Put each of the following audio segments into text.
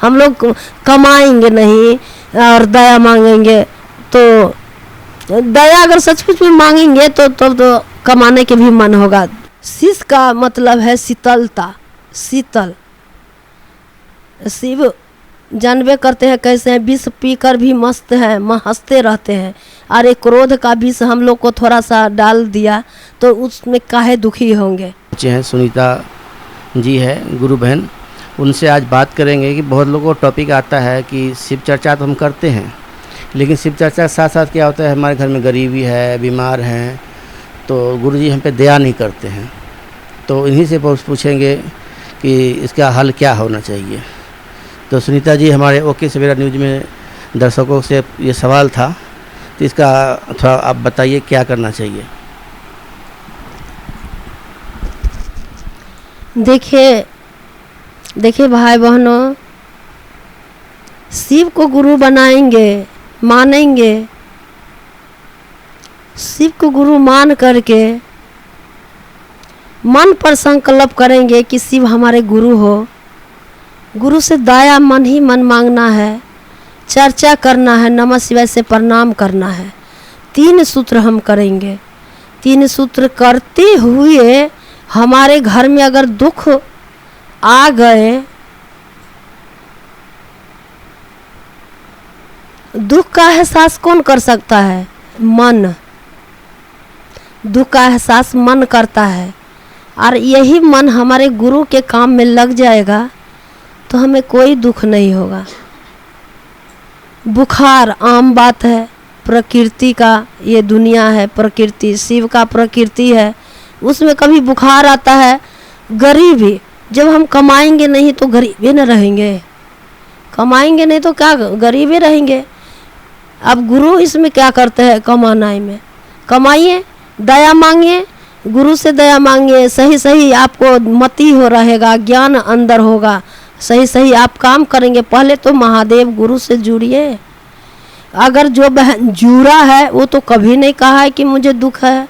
हम लोग कमाएंगे नहीं और दया मांगेंगे तो दया अगर सचमुच में मांगेंगे तो कमाने के भी मन होगा। शीश का मतलब है शीतलता, शीतल। शिव जानबे करते हैं कैसे हैं, विष पीकर भी मस्त है, हंसते रहते हैं। और एक क्रोध का विष हम लोग को थोड़ा सा डाल दिया तो उसमें काहे दुखी होंगे। बच्चे हैं, सुनीता जी है गुरु बहन, उनसे आज बात करेंगे कि बहुत लोगों को टॉपिक आता है कि शिव चर्चा तो हम करते हैं, लेकिन शिव चर्चा के साथ साथ क्या होता है, हमारे घर में गरीबी है, बीमार हैं, तो गुरुजी हम पे दया नहीं करते हैं। तो इन्हीं से पूछेंगे कि इसका हल क्या होना चाहिए। तो सुनीता जी, हमारे ओके सवेरा न्यूज़ में दर्शकों से ये सवाल था, तो इसका थोड़ा आप बताइए क्या करना चाहिए। देखिए भाई बहनों, शिव को गुरु बनाएंगे, मानेंगे, शिव को गुरु मान करके मन पर संकल्प करेंगे कि शिव हमारे गुरु हो। गुरु से दया मन ही मन मांगना है, चर्चा करना है, नमः शिवाय से प्रणाम करना है। 3 सूत्र हम करेंगे। 3 सूत्र करते हुए हमारे घर में अगर दुख आ गए, दुख का एहसास कौन कर सकता है? मन। दुख का एहसास मन करता है, और यही मन हमारे गुरु के काम में लग जाएगा तो हमें कोई दुख नहीं होगा। बुखार आम बात है, प्रकृति का ये दुनिया है, प्रकृति शिव का प्रकृति है, उसमें कभी बुखार आता है। गरीबी, जब हम कमाएंगे नहीं तो गरीबी न रहेंगे, कमाएंगे नहीं तो क्या गरीबी रहेंगे। अब गुरु इसमें क्या करते हैं? कमाने में कमाइए, दया मांगिए, गुरु से दया मांगिए, सही सही आपको मति हो रहेगा, ज्ञान अंदर होगा, सही सही आप काम करेंगे। पहले तो महादेव गुरु से जुड़िए। अगर जो बहन जुड़ा है वो तो कभी नहीं कहा है कि मुझे दुख है,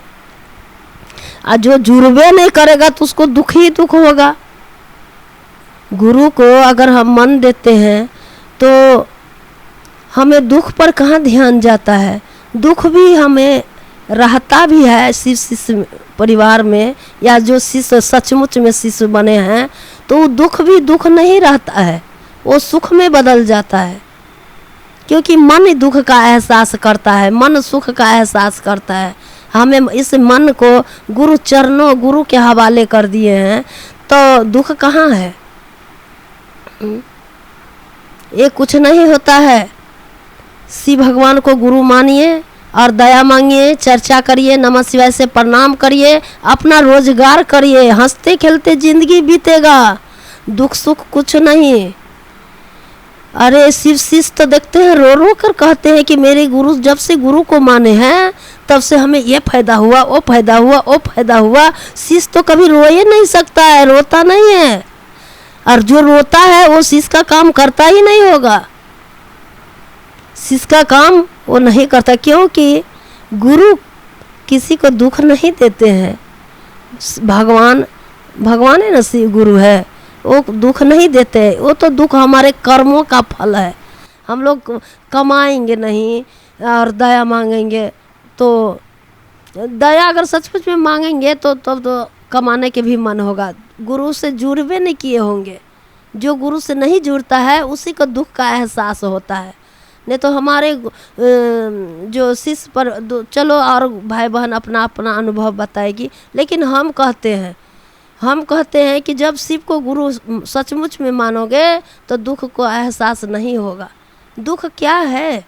और जो जुड़वे नहीं करेगा तो उसको दुख ही दुख होगा। गुरु को अगर हम मन देते हैं तो हमें दुख पर कहाँ ध्यान जाता है। दुख भी हमें रहता भी है शिष्य परिवार में, या जो शिष्य सचमुच में शिष्य बने हैं तो दुख भी दुख नहीं रहता है, वो सुख में बदल जाता है। क्योंकि मन दुख का एहसास करता है, मन सुख का एहसास करता है। हमें इस मन को गुरु चरणों, गुरु के हवाले कर दिए हैं तो दुख कहाँ है? ये कुछ नहीं होता है। शिव भगवान को गुरु मानिए और दया मांगिए, चर्चा करिए, नमः शिवाय से प्रणाम करिए, अपना रोजगार करिए, हंसते खेलते जिंदगी बीतेगा, दुख सुख कुछ नहीं। अरे शिव शिष्य तो देखते हैं रो रो कर कहते हैं कि मेरे गुरु, जब से गुरु को माने हैं तब से हमें ये फायदा हुआ, वो फायदा हुआ, वो फायदा हुआ। शिष्य तो कभी रो ही नहीं सकता है, रोता नहीं है, और जो रोता है वो शिष्य का काम करता ही नहीं होगा। शिष्य का काम वो नहीं करता, क्योंकि गुरु किसी को दुख नहीं देते हैं। भगवान है ना, शिव गुरु है, वो दुख नहीं देते, वो तो दुख हमारे कर्मों का फल है। हम लोग कमाएंगे नहीं और दया मांगेंगे तो दया अगर सचमुच में मांगेंगे तो तब तो कमाने के भी मन होगा। गुरु से जुड़वे नहीं किए होंगे। जो गुरु से नहीं जुड़ता है उसी को दुख का एहसास होता है। नहीं तो हमारे जो शिष्य पर चलो और भाई बहन अपना अपना अनुभव बताएगी, लेकिन हम कहते हैं कि जब शिव को गुरु सचमुच में मानोगे तो दुख को एहसास नहीं होगा। दुख क्या है?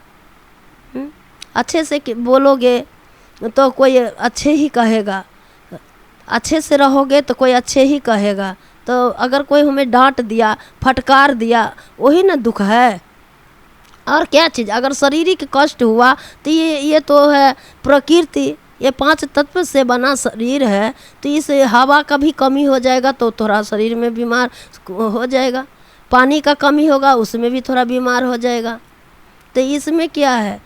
अच्छे से बोलोगे तो कोई अच्छे ही कहेगा, अच्छे से रहोगे तो कोई अच्छे ही कहेगा। तो अगर कोई हमें डांट दिया, फटकार दिया, वही ना दुख है। और क्या चीज़? अगर शारीरिक कष्ट हुआ तो ये तो है प्रकृति, ये 5 तत्व से बना शरीर है, तो इस हवा का भी कमी हो जाएगा तो थोड़ा शरीर में बीमार हो जाएगा। पानी का कमी होगा उसमें भी थोड़ा बीमार हो जाएगा। तो इसमें क्या है?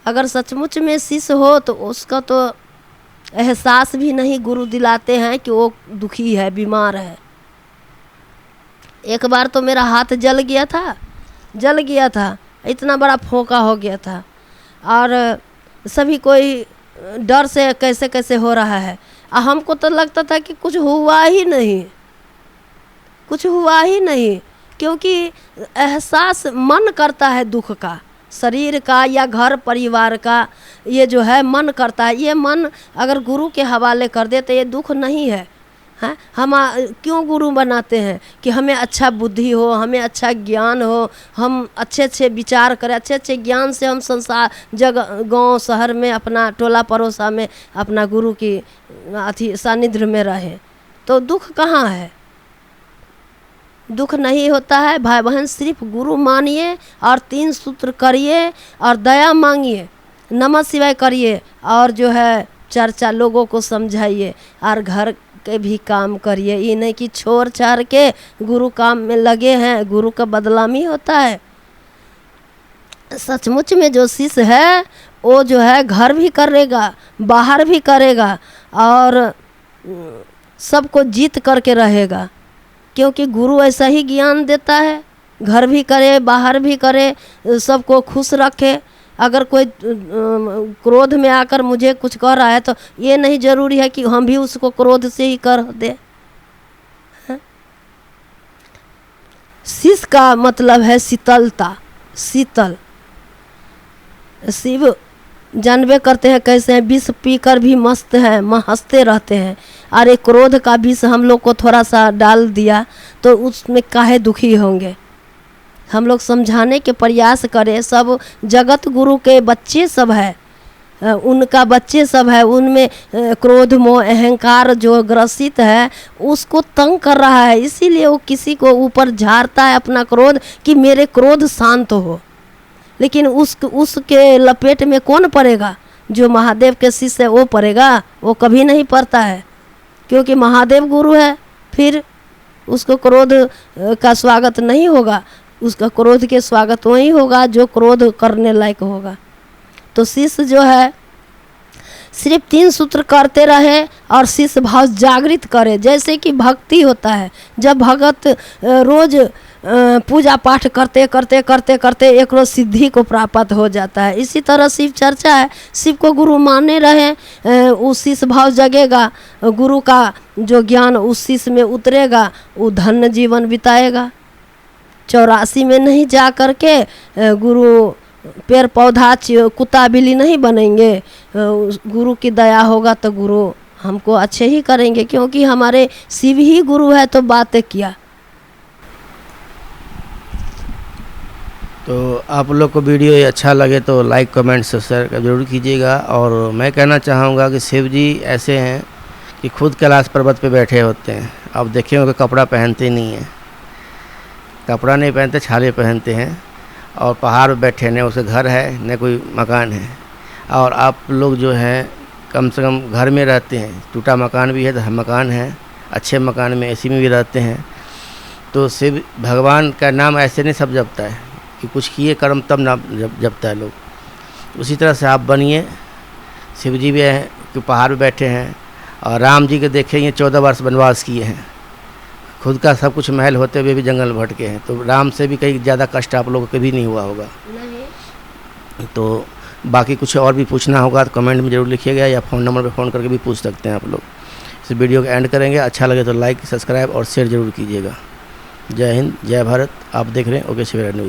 अगर सचमुच में शिष्य हो तो उसका तो एहसास भी नहीं गुरु दिलाते हैं कि वो दुखी है, बीमार है। एक बार तो मेरा हाथ जल गया था, इतना बड़ा फोका हो गया था। और सभी कोई डर से कैसे कैसे हो रहा है, हमको तो लगता था कि कुछ हुआ ही नहीं, क्योंकि एहसास मन करता है दुख का, शरीर का या घर परिवार का, ये जो है मन करता है। ये मन अगर गुरु के हवाले कर दे तो ये दुख नहीं है। हैं, हम क्यों गुरु बनाते हैं कि हमें अच्छा बुद्धि हो, हमें अच्छा ज्ञान हो, हम अच्छे अच्छे विचार करें, अच्छे अच्छे ज्ञान से हम संसार जगह गांव शहर में अपना टोला पड़ोसा में अपना गुरु की अथी सानिध्य में रहे। तो दुख कहाँ है? दुख नहीं होता है भाई बहन। सिर्फ गुरु मानिए और 3 सूत्र करिए और दया मांगिए, नमः शिवाय करिए और जो है चर्चा लोगों को समझाइए और घर के भी काम करिए। ये नहीं कि छोड़ छाड़ के गुरु काम में लगे हैं, गुरु का बदनामी होता है। सचमुच में जो शिष्य है वो जो है घर भी करेगा, बाहर भी करेगा और सबको जीत करके रहेगा, क्योंकि गुरु ऐसा ही ज्ञान देता है। घर भी करे, बाहर भी करे, सबको खुश रखे। अगर कोई क्रोध में आकर मुझे कुछ कह रहा है तो ये नहीं जरूरी है कि हम भी उसको क्रोध से ही कर दे। शिष्य का मतलब है शीतलता, शीतल। शिव जानबे करते हैं कैसे हैं, विष पीकर भी मस्त हैं, हंसते रहते हैं। अरे क्रोध का विष हम लोग को थोड़ा सा डाल दिया तो उसमें काहे दुखी होंगे। हम लोग समझाने के प्रयास करें। सब जगत गुरु के बच्चे सब है, उनका बच्चे सब है, उनमें क्रोध मोह अहंकार जो ग्रसित है उसको तंग कर रहा है। इसीलिए वो किसी को ऊपर झाड़ता है अपना क्रोध कि मेरे क्रोध शांत हो। लेकिन उसके लपेट में कौन पड़ेगा? जो महादेव के शिष्य है वो पड़ेगा? वो कभी नहीं पड़ता है, क्योंकि महादेव गुरु है। फिर उसको क्रोध का स्वागत नहीं होगा, उसका क्रोध के स्वागत वही होगा जो क्रोध करने लायक होगा। तो शिष्य जो है सिर्फ 3 सूत्र करते रहे और शिष्य भाव जागृत करे। जैसे कि भक्ति होता है, जब भगत रोज पूजा पाठ करते करते करते करते एक रोज सिद्धि को प्राप्त हो जाता है। इसी तरह शिव चर्चा है, शिव को गुरु माने रहे, उस शिष्य भाव जगेगा, गुरु का जो ज्ञान उस शिष्य में उतरेगा, वो धन्य जीवन बिताएगा। 84 में नहीं जा कर के गुरु पेड़ पौधा कुत्ता बिल्ली नहीं बनेंगे। गुरु की दया होगा तो गुरु हमको अच्छे ही करेंगे, क्योंकि हमारे शिव ही गुरु है। तो बातें किया। तो आप लोग को वीडियो ये अच्छा लगे तो लाइक कमेंट सब्सक्राइब जरूर कीजिएगा। और मैं कहना चाहूँगा कि शिव जी ऐसे हैं कि खुद कैलाश पर्वत पे बैठे होते हैं। आप देखे होंगे कपड़ा पहनते नहीं हैं, कपड़ा नहीं पहनते, छाले पहनते हैं और पहाड़ पे बैठे, न उसके घर है न कोई मकान है। और आप लोग जो हैं कम से कम घर में रहते हैं, टूटा मकान भी है तो मकान है, अच्छे मकान में एसी में भी रहते हैं। तो शिव भगवान का नाम ऐसे नहीं सब जपता है कि कुछ किए कर्म तब नाम जपता है लोग। उसी तरह से आप बनिए। शिव जी भी हैं कि पहाड़ पे बैठे हैं, और राम जी के देखेंगे 14 वर्ष वनवास किए हैं, खुद का सब कुछ महल होते हुए भी जंगल भटके हैं। तो राम से भी कहीं ज़्यादा कष्ट आप लोगों को कभी नहीं हुआ होगा। नहीं। तो बाकी कुछ और भी पूछना होगा तो कमेंट में ज़रूर लिखिएगा, या फ़ोन नंबर पे फ़ोन करके भी पूछ सकते हैं आप लोग। इस वीडियो को एंड करेंगे, अच्छा लगे तो लाइक सब्सक्राइब और शेयर ज़रूर कीजिएगा। जय हिंद, जय भारत। आप देख रहे हैं ओके शिवराज न्यूज़।